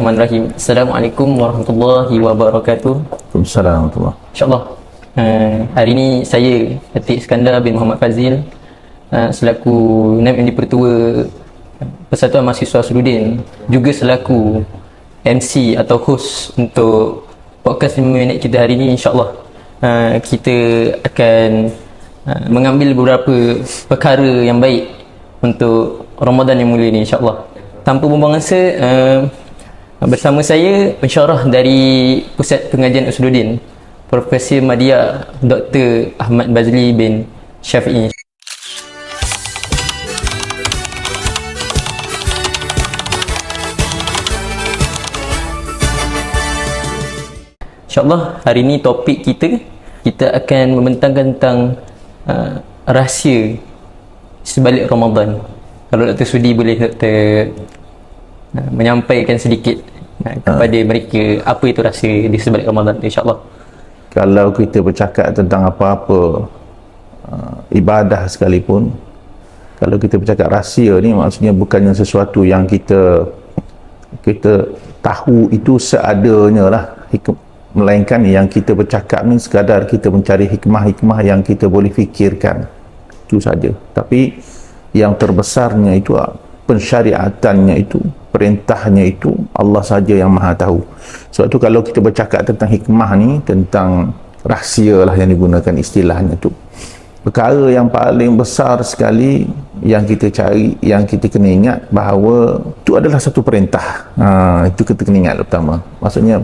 Bismillahirrahmanirrahim. Assalamualaikum warahmatullahi wabarakatuh. Waalaikumsalam warahmatullahi. InsyaAllah hari ini saya Atik Iskandar bin Muhammad Fazil selaku Naib Yang Dipertua Persatuan Mahasiswa Sudin, juga selaku MC atau host untuk podcast 5 minit kita hari ini. InsyaAllah kita akan mengambil beberapa perkara yang baik untuk Ramadan yang mulia ini, insyaAllah. Tanpa buang masa, bersama saya pensyarah dari Pusat Pengajian Usuluddin, Profesor Madya Dr. Ahmad Bazli bin Syafi'i. InsyaAllah hari ini topik kita akan membentangkan tentang rahsia sebalik Ramadan. Kalau Dr. Sudi boleh Dr. menyampaikan sedikit kepada mereka apa itu rahsia di sebalik Ramadan, insyaAllah. Kalau kita bercakap tentang apa-apa ibadah sekalipun, kalau kita bercakap rahsia ni, maksudnya bukannya sesuatu yang kita tahu itu seadanya lah, melainkan yang kita bercakap ni sekadar kita mencari hikmah-hikmah yang kita boleh fikirkan, itu saja. Tapi yang terbesarnya itu, pensyariatannya itu, perintahnya itu, Allah saja yang maha tahu. Sebab tu kalau kita bercakap tentang hikmah ni, tentang rahsia lah yang digunakan istilahnya tu, perkara yang paling besar sekali yang kita cari, yang kita kena ingat bahawa itu adalah satu perintah. Itu kita kena ingat pertama. Maksudnya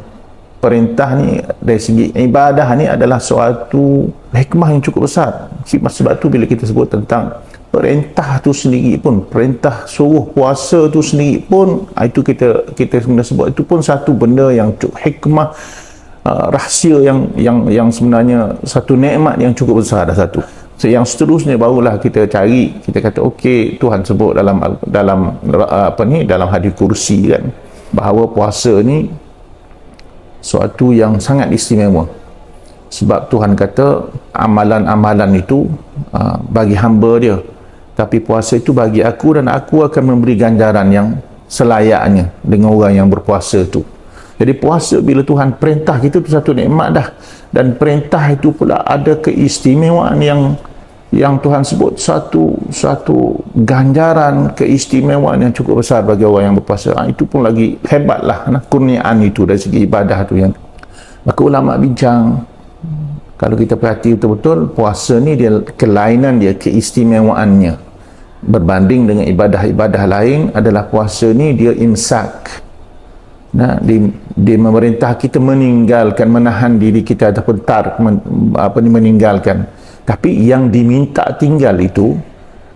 perintah ni dari segi ibadah ni adalah suatu hikmah yang cukup besar. Sebab tu bila kita sebut tentang perintah tu sendiri pun, perintah suruh puasa tu sendiri pun, itu kita sebenarnya sebut itu pun satu benda yang hikmah, rahsia yang sebenarnya satu nikmat yang cukup besar dah satu. So, yang seterusnya barulah kita cari, kita kata okey, Tuhan sebut dalam hadis kursi kan, bahawa puasa ni suatu yang sangat istimewa. Sebab Tuhan kata amalan-amalan itu bagi hamba dia, tapi puasa itu bagi aku, dan aku akan memberi ganjaran yang selayaknya dengan orang yang berpuasa itu. Jadi puasa bila Tuhan perintah kita itu satu nikmat dah, dan perintah itu pula ada keistimewaan yang Tuhan sebut satu ganjaran, keistimewaan yang cukup besar bagi orang yang berpuasa. Itu pun lagi hebatlah kurniaan itu dari segi ibadah tu. Yang maka ulama bincang, kalau kita perhati betul-betul, puasa ni dia kelainan dia, keistimewaannya berbanding dengan ibadah-ibadah lain adalah puasa ni dia imsak. Dia memerintah kita meninggalkan, menahan diri kita ataupun meninggalkan. Tapi yang diminta tinggal itu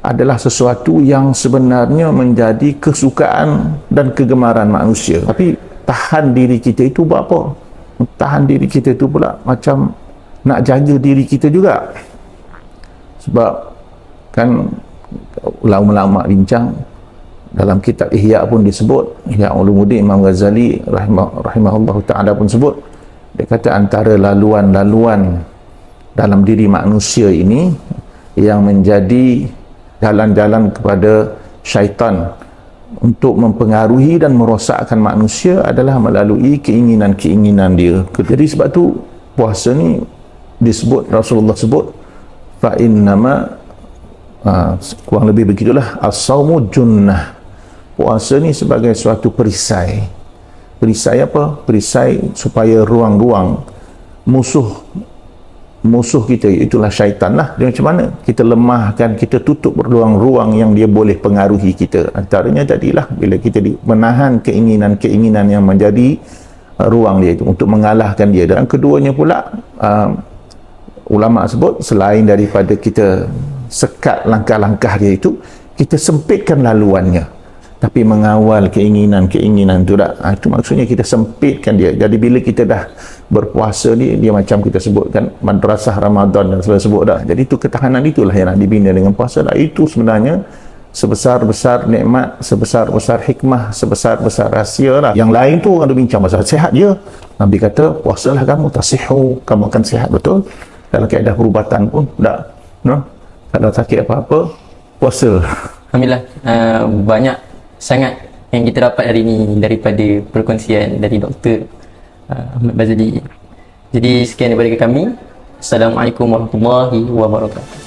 adalah sesuatu yang sebenarnya menjadi kesukaan dan kegemaran manusia. Tapi tahan diri kita itu buat apa? Tahan diri kita itu pula macam nak jaga diri kita juga. Sebab kan ulama-ulama bincang, dalam kitab Ihya pun disebut, Ihya Ulumuddin Imam Ghazali rahimahullah ta'ala pun sebut, dia kata antara laluan-laluan dalam diri manusia ini yang menjadi jalan-jalan kepada syaitan untuk mempengaruhi dan merosakkan manusia adalah melalui keinginan-keinginan dia. Jadi sebab tu puasa ni disebut, Rasulullah sebut, fa innama, kurang lebih begitulah, as-saumu junnah. Puasa ni sebagai suatu perisai. Perisai apa? Perisai supaya ruang-ruang musuh kita, itulah syaitan lah. Dia macam mana? Kita lemahkan, kita tutup ruang-ruang yang dia boleh pengaruhi kita. Antaranya tadilah bila kita menahan keinginan-keinginan yang menjadi ruang dia itu, untuk mengalahkan dia. Dan keduanya pula, ulama sebut, selain daripada kita sekat langkah-langkah dia itu, kita sempitkan laluannya, tapi mengawal keinginan-keinginan itu tak. Itu maksudnya kita sempitkan dia. Jadi bila kita dah berpuasa ni, dia macam kita sebutkan madrasah Ramadan dan sebut dah. Jadi itu ketahanan itulah yang nak dibina dengan puasa lah. Itu sebenarnya sebesar-besar nikmat, sebesar-besar hikmah, sebesar-besar rahsia lah. Yang lain tu orang bincang masalah sihat je. Nabi kata puasalah kamu, tasihu, kamu akan sihat. Betul. Dalam keadaan perubatan pun tak, kalau sakit apa-apa, puasa. Alhamdulillah, banyak sangat yang kita dapat hari ini daripada perkongsian dari Dr. Ahmad Bazali. Jadi sekian daripada kami. Assalamualaikum warahmatullahi wabarakatuh.